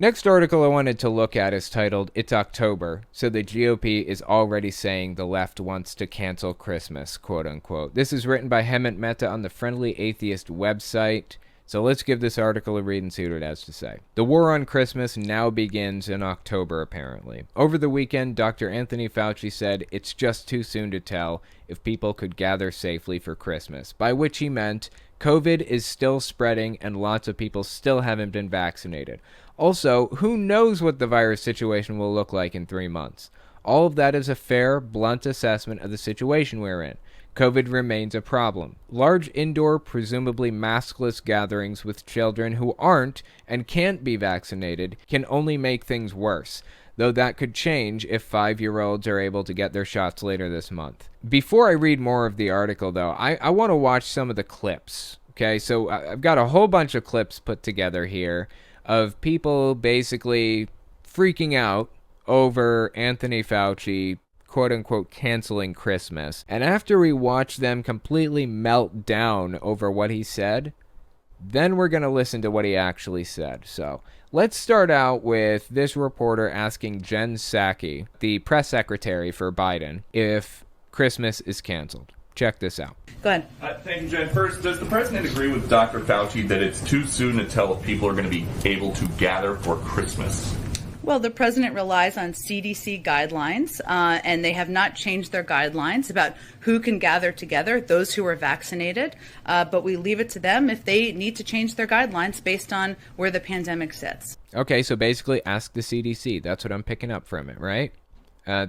Next article I wanted to look at is titled, "It's October, so the GOP is already saying the left wants to cancel Christmas," quote unquote. This is written by Hemant Mehta on the Friendly Atheist website. So let's give this article a read and see what it has to say. The war on Christmas now begins in October, apparently. Over the weekend, Dr. Anthony Fauci said it's just too soon to tell if people could gather safely for Christmas, by which he meant COVID is still spreading and lots of people still haven't been vaccinated. Also, who knows what the virus situation will look like in 3 months? All of that is a fair, blunt assessment of the situation we're in. COVID remains a problem. Large indoor, presumably maskless gatherings with children who aren't and can't be vaccinated can only make things worse, though that could change if 5-year-olds are able to get their shots later this month. Before I read more of the article, though, I want to watch some of the clips. Okay, so I've got a whole bunch of clips put together here of people basically freaking out over Anthony Fauci, quote-unquote, canceling Christmas. And after we watch them completely melt down over what he said, then we're going to listen to what he actually said. So let's start out with this reporter asking Jen Psaki, the press secretary for Biden, if Christmas is canceled. Check this out. Go ahead. Thank you, Jen. First, does the president agree with Dr. Fauci that it's too soon to tell if people are going to be able to gather for Christmas? Well, the president relies on CDC guidelines, and they have not changed their guidelines about who can gather together, those who are vaccinated. But we leave it to them if they need to change their guidelines based on where the pandemic sits. Okay, so basically ask the CDC. That's what I'm picking up from it, right?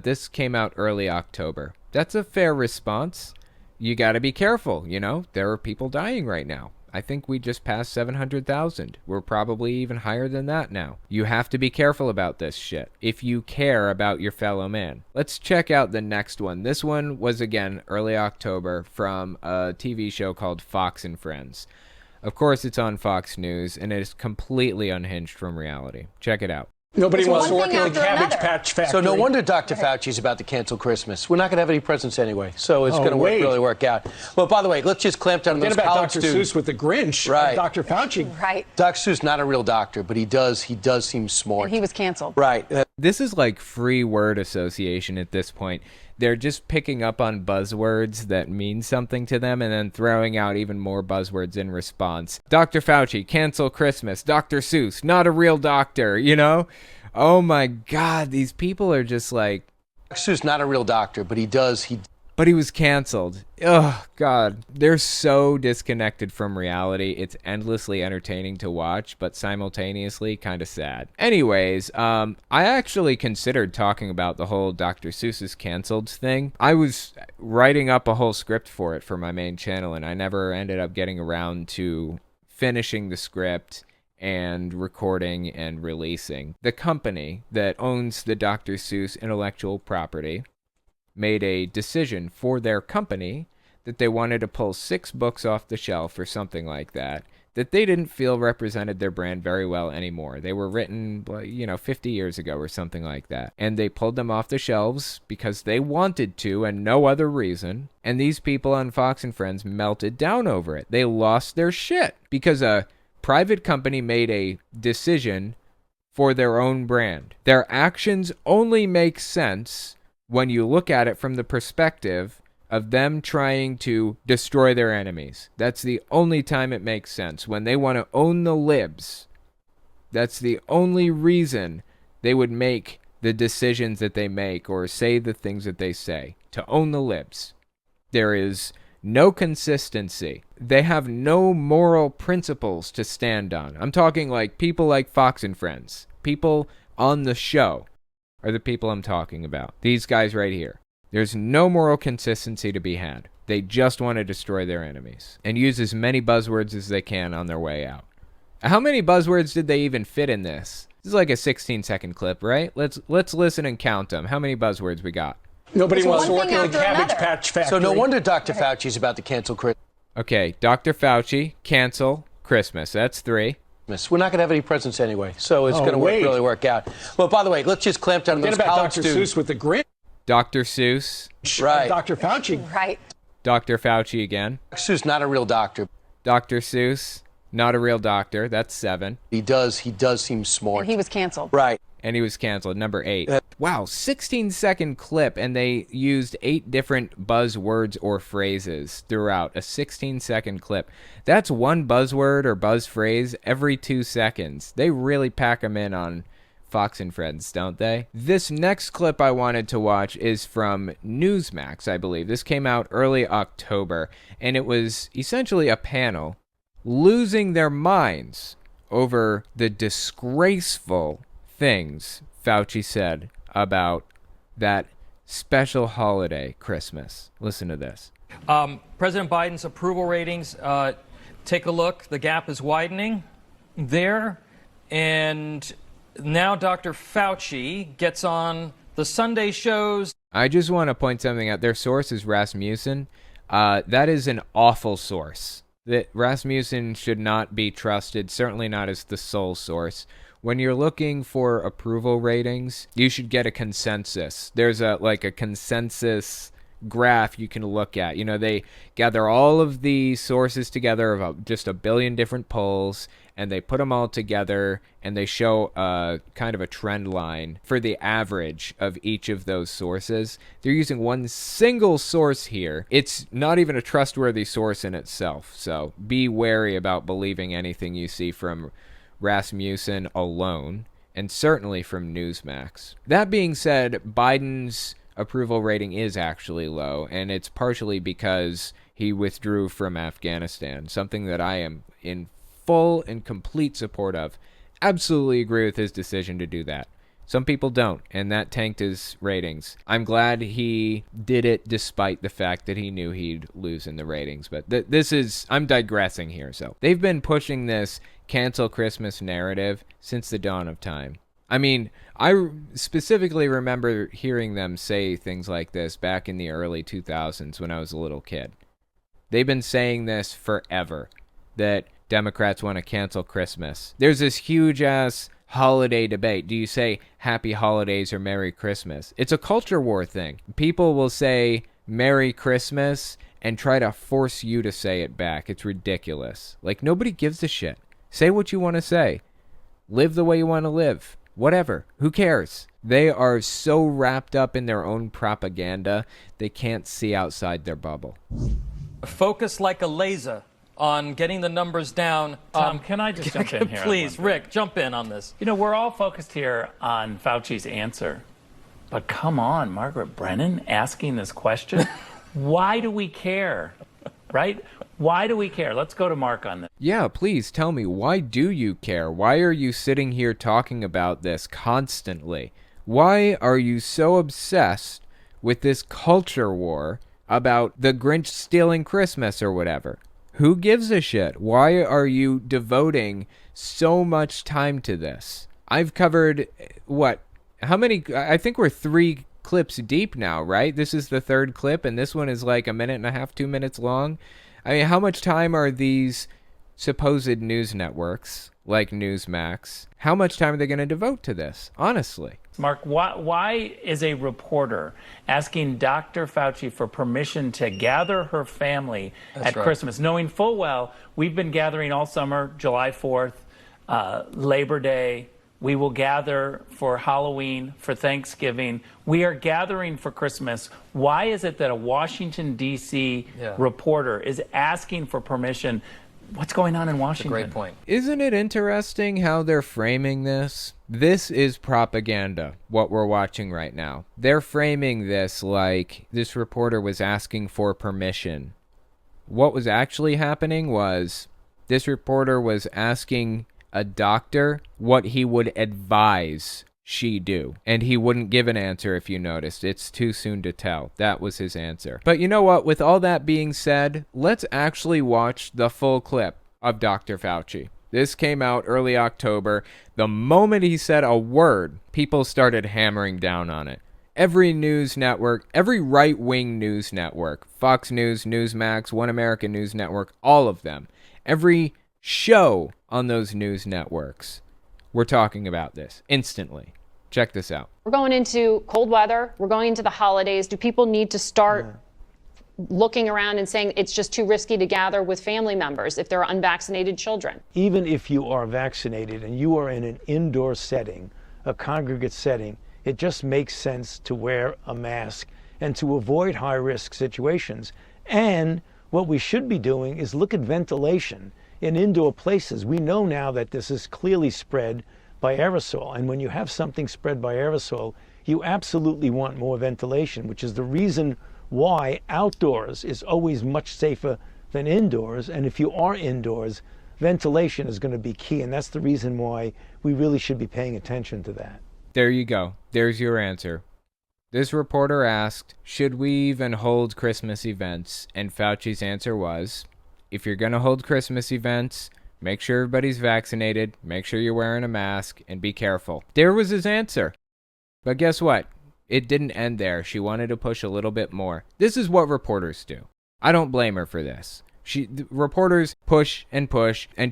This came out early October. That's a fair response. You got to be careful, you know? There are people dying right now. I think we just passed 700,000. We're probably even higher than that now. You have to be careful about this shit if you care about your fellow man. Let's check out the next one. This one was, again, early October from a TV show called Fox and Friends. Of course, it's on Fox News, and it is completely unhinged from reality. Check it out. Nobody wants to work in a Cabbage Patch Factory. So no wonder Dr. Fauci's about to cancel Christmas. We're not going to have any presents anyway, so it's going to really work out. Well, by the way, let's just clamp down on those college students. Dr. Seuss with the Grinch. Right. Dr. Fauci. Right. Dr. Seuss, not a real doctor, but he does seem smart. And he was canceled. Right. This is like free word association at this point. They're just picking up on buzzwords that mean something to them and then throwing out even more buzzwords in response. Dr. Fauci, cancel Christmas. Dr. Seuss, not a real doctor, you know? Oh my God, these people are just like... Dr. Seuss, not a real doctor, but But he was canceled. Oh, God. They're so disconnected from reality. It's endlessly entertaining to watch, but simultaneously kind of sad. Anyways, I actually considered talking about the whole Dr. Seuss is canceled thing. I was writing up a whole script for it for my main channel, and I never ended up getting around to finishing the script and recording and releasing. The company that owns the Dr. Seuss intellectual property made a decision for their company that they wanted to pull 6 books off the shelf or something like that they didn't feel represented their brand very well anymore. They were written, 50 years ago or something like that. And they pulled them off the shelves because they wanted to and no other reason. And these people on Fox and Friends melted down over it. They lost their shit because a private company made a decision for their own brand. Their actions only make sense when you look at it from the perspective of them trying to destroy their enemies. That's the only time it makes sense. When they want to own the libs, that's the only reason they would make the decisions that they make or say the things that they say, to own the libs. There is no consistency. They have no moral principles to stand on. I'm talking like people like Fox and Friends. People on the show are the people I'm talking about. These guys right here. There's no moral consistency to be had. They just want to destroy their enemies and use as many buzzwords as they can on their way out. How many buzzwords did they even fit in this? This is like a 16-second clip, right? Let's listen and count them. How many buzzwords we got? Nobody wants to work in a Cabbage Patch Factory. So no wonder Dr. Fauci's about to cancel Christmas. Okay, Dr. Fauci, cancel Christmas. That's 3. We're not going to have any presents anyway, so it's going to really work out. Well, by the way, let's just clamp down on those college Dr. students. Seuss with the Grinch. Dr. Seuss. Right. Dr. Fauci. Right. Dr. Fauci again. Dr. Seuss, not a real doctor. Dr. Seuss, Not a real doctor. That's 7. He does seem smart. And he was canceled. Right. And he was canceled. Number 8. Wow, 16-second clip, and they used 8 different buzzwords or phrases throughout a 16-second clip. That's one buzzword or buzz phrase every 2 seconds. They really pack them in on Fox and Friends, don't they? This next clip I wanted to watch is from Newsmax, I believe. This came out early October, and it was essentially a panel losing their minds over the disgraceful things Fauci said about that special holiday, Christmas. Listen to this. President Biden's approval ratings, take a look. The gap is widening there. And now Dr. Fauci gets on the Sunday shows. I just want to point something out. Their source is Rasmussen. That is an awful source. That Rasmussen should not be trusted, certainly not as the sole source. When you're looking for approval ratings, you should get a consensus. There's a consensus graph you can look at. You know, they gather all of the sources together of just a billion different polls, and they put them all together, and they show kind of a trend line for the average of each of those sources. They're using one single source here. It's not even a trustworthy source in itself, so be wary about believing anything you see from Rasmussen alone, and certainly from Newsmax. That being said, Biden's approval rating is actually low, and it's partially because he withdrew from Afghanistan, something that I am in full and complete support of. Absolutely agree with his decision to do that. Some people don't, and that tanked his ratings. I'm glad he did it despite the fact that he knew he'd lose in the ratings. But I'm digressing here. So they've been pushing this cancel Christmas narrative since the dawn of time. I mean, I specifically remember hearing them say things like this back in the early 2000s when I was a little kid. They've been saying this forever, that Democrats want to cancel Christmas. There's this huge-ass holiday debate. Do you say Happy Holidays or Merry Christmas? It's a culture war thing. People will say Merry Christmas and try to force you to say it back. It's ridiculous. Like, nobody gives a shit. Say what you want to say. Live the way you want to live. Whatever. Who cares? They are so wrapped up in their own propaganda, they can't see outside their bubble. Focus like a laser on getting the numbers down. Tom, can I just jump in here? Please, Rick, jump in on this. You know, we're all focused here on Fauci's answer. But come on, Margaret Brennan asking this question. Why do we care? Right? Why do we care? Let's go to Mark on this. Yeah, please tell me, why do you care? Why are you sitting here talking about this constantly? Why are you so obsessed with this culture war about the Grinch stealing Christmas or whatever? Who gives a shit? Why are you devoting so much time to this? I've covered, how many? I think we're 3 clips deep now, right? This is the 3rd clip, and this one is like a minute and a half, 2 minutes long. I mean, how much time are these supposed news networks, like Newsmax, how much time are they going to devote to this, honestly? Mark, why is a reporter asking Dr. Fauci for permission to gather her family at Christmas, knowing full well we've been gathering all summer, July 4th, Labor Day. We will gather for Halloween, for Thanksgiving. We are gathering for Christmas. Why is it that a Washington, D.C. reporter is asking for permission? What's going on in Washington? That's a great point. Isn't it interesting how they're framing this? This is propaganda, what we're watching right now. They're framing this like this reporter was asking for permission. What was actually happening was this reporter was asking a doctor what he would advise she do. And he wouldn't give an answer if you noticed. It's too soon to tell. That was his answer. But you know what? With all that being said, let's actually watch the full clip of Dr. Fauci. This came out early October. The moment he said a word, people started hammering down on it. Every news network, every right-wing news network, Fox News, Newsmax, One American News Network, all of them, every show on those news networks, we're talking about this instantly. Check this out. We're going into cold weather. We're going into the holidays. Do people need to start looking around and saying it's just too risky to gather with family members if there are unvaccinated children. Even if you are vaccinated and you are in an indoor setting, a congregate setting, it just makes sense to wear a mask and to avoid high-risk situations. And what we should be doing is look at ventilation in indoor places. We know now that this is clearly spread by aerosol, and when you have something spread by aerosol, you absolutely want more ventilation, which is the reason why outdoors is always much safer than indoors. And if you are indoors, ventilation is going to be key, and that's the reason why we really should be paying attention to that. There you go. There's your answer. This reporter asked, should we even hold Christmas events? And Fauci's answer was, if you're going to hold Christmas events, make sure everybody's vaccinated, make sure you're wearing a mask, and be careful. There was his answer. But guess what? It didn't end there. She wanted to push a little bit more. This is what reporters do. I don't blame her for this. Reporters push and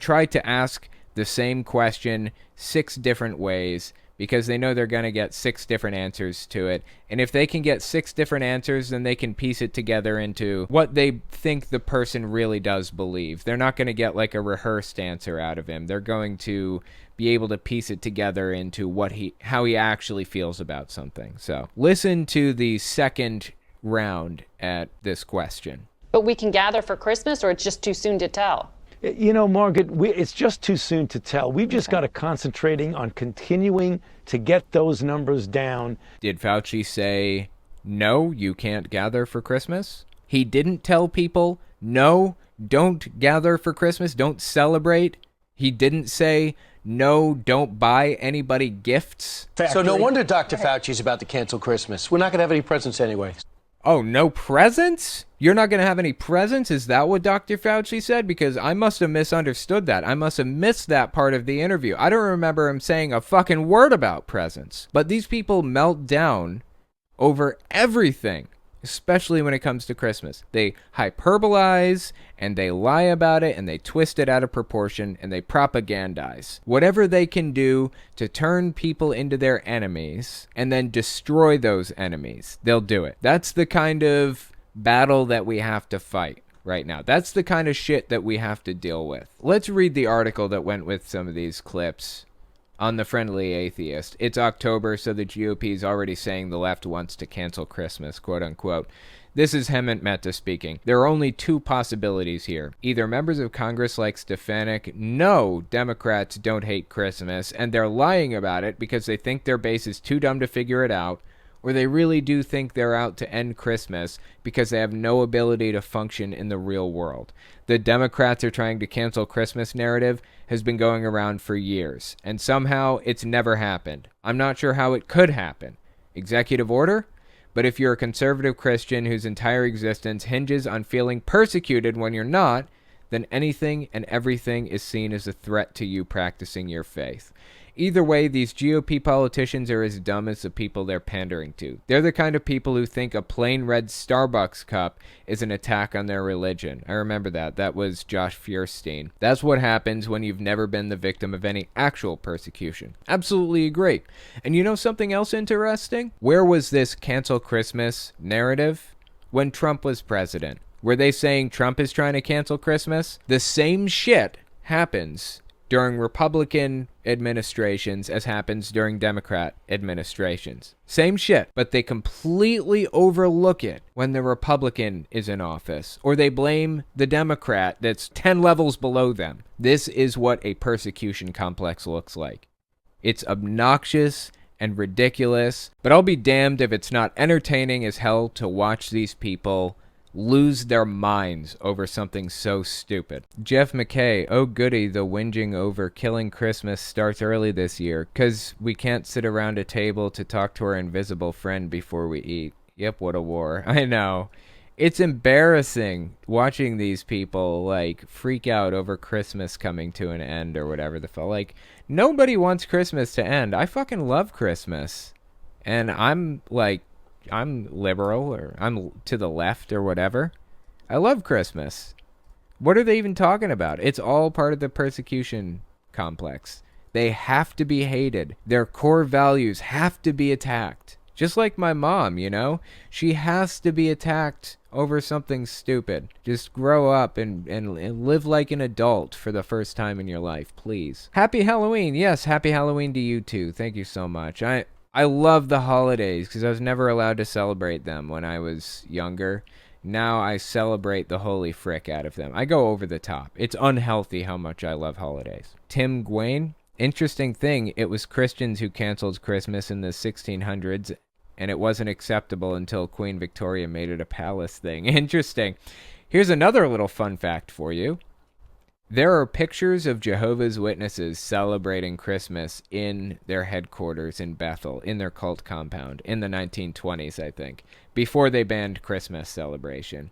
try to ask the same question 6 different ways because they know they're going to get 6 different answers to it. And if they can get 6 different answers, then they can piece it together into what they think the person really does believe. They're not going to get like a rehearsed answer out of him. They're going to be able to piece it together into how he actually feels about something. So listen to the second round at this question. But we can gather for Christmas, or it's just too soon to tell? You know, Margaret, it's just too soon to tell. We've just got to concentrating on continuing to get those numbers down. Did Fauci say, no, you can't gather for Christmas? He didn't tell people, no, don't gather for Christmas, don't celebrate. He didn't say, no, don't buy anybody gifts. So no wonder Dr. Fauci's about to cancel Christmas. We're not going to have any presents anyway. Oh, no presents? You're not going to have any presents? Is that what Dr. Fauci said? Because I must have misunderstood that. I must have missed that part of the interview. I don't remember him saying a fucking word about presents. But these people melt down over everything, especially when it comes to Christmas. They hyperbolize and they lie about it and they twist it out of proportion and they propagandize. Whatever they can do to turn people into their enemies and then destroy those enemies, they'll do it. That's the kind of battle that we have to fight right now. That's the kind of shit that we have to deal with. Let's read the article that went with some of these clips on the Friendly Atheist. It's October, so the GOP is already saying the left wants to cancel Christmas, quote unquote. This is Hemant Mehta speaking. There are only 2 possibilities here. Either members of Congress like Stefanik know Democrats don't hate Christmas, and they're lying about it because they think their base is too dumb to figure it out, or they really do think they're out to end Christmas because they have no ability to function in the real world. The Democrats are trying to cancel Christmas narrative has been going around for years, and somehow it's never happened. I'm not sure how it could happen. Executive order? But if you're a conservative Christian whose entire existence hinges on feeling persecuted when you're not, then anything and everything is seen as a threat to you practicing your faith. Either way, these GOP politicians are as dumb as the people they're pandering to. They're the kind of people who think a plain red Starbucks cup is an attack on their religion. I remember that. That was Josh Feuerstein. That's what happens when you've never been the victim of any actual persecution. Absolutely agree. And you know something else interesting? Where was this cancel Christmas narrative when Trump was president? Were they saying Trump is trying to cancel Christmas? The same shit happens during Republican administrations as happens during Democrat administrations. Same shit, but they completely overlook it when the Republican is in office, or they blame the Democrat that's 10 levels below them. This is what a persecution complex looks like. It's obnoxious and ridiculous, but I'll be damned if it's not entertaining as hell to watch these people lose their minds over something so stupid. Jeff McKay, oh goody, the whinging over killing Christmas starts early this year, 'cause we can't sit around a table to talk to our invisible friend before we eat. Yep, what a war. I know. It's embarrassing watching these people, like, freak out over Christmas coming to an end or whatever the fuck. Like, nobody wants Christmas to end. I fucking love Christmas. And I'm liberal, or I'm to the left or whatever. I love Christmas. What are they even talking about? It's all part of the persecution complex. They have to be hated. Their core values have to be attacked. Just like my mom, you know? She has to be attacked over something stupid. Just grow up and live like an adult for the first time in your life, please. Happy Halloween. Yes, happy Halloween to you too. Thank you so much. I love the holidays because I was never allowed to celebrate them when I was younger. Now I celebrate the holy frick out of them. I go over the top. It's unhealthy how much I love holidays. Tim Gwaine. Interesting thing, it was Christians who canceled Christmas in the 1600s, and it wasn't acceptable until Queen Victoria made it a palace thing. Interesting. Here's another little fun fact for you. There are pictures of Jehovah's Witnesses celebrating Christmas in their headquarters in Bethel, in their cult compound, in the 1920s, I think, before they banned Christmas celebration.